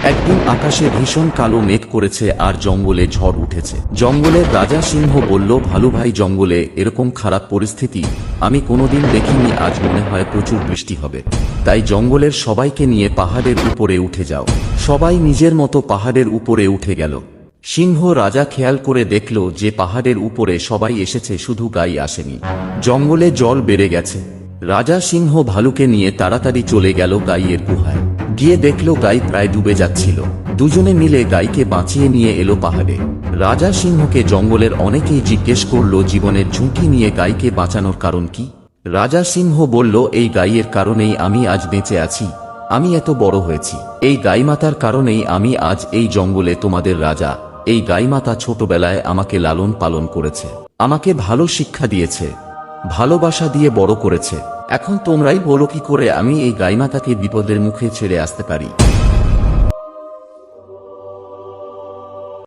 একদিন আকাশে ভীষণ কালো মেঘ করেছে আর জঙ্গলে ঝড় উঠেছে। জঙ্গলের রাজা সিংহ বলল, ভালু ভাই, জঙ্গলে এরকম খারাপ পরিস্থিতি আমি কোনোদিন দেখিনি, আজ মনে হয় প্রচুর বৃষ্টি হবে। তাই জঙ্গলের সবাইকে নিয়ে পাহাড়ের উপরে উঠে যাও। সবাই নিজের মতো পাহাড়ের উপরে উঠে গেল। সিংহ রাজা খেয়াল করে দেখল যে পাহাড়ের উপরে সবাই এসেছে, শুধু গাই আসেনি। জঙ্গলে জল বেড়ে গেছে। রাজা সিংহ ভালুকে নিয়ে তাড়াতাড়ি চলে গেল গাইয়ের গুহায়। গিয়ে দেখল গাই প্রায় ডুবে যাচ্ছিল। দুজনে মিলে গাইকে বাঁচিয়ে নিয়ে এলো পাহাড়ে। রাজা সিংহকে জঙ্গলের অনেকেই জিজ্ঞেস করল জীবনের ঝুঁকি নিয়ে গাইকে বাঁচানোর কারণ কি। রাজা সিংহ বলল, এই গাইয়ের কারণেই আমি আজ বেঁচে আছি। আমি এত বড় হয়েছি এই গাইমাতার কারণেই। আমি আজ এই জঙ্গলে তোমাদের রাজা। এই গাইমাতা ছোটবেলায় আমাকে লালন পালন করেছে, আমাকে ভালো শিক্ষা দিয়েছে, ভালোবাসা দিয়ে বড় করেছে। এখন তোমরাই বলো কি করে আমি এই গাইমাতাকে বিপদের মুখে ছেড়ে আসতে পারি।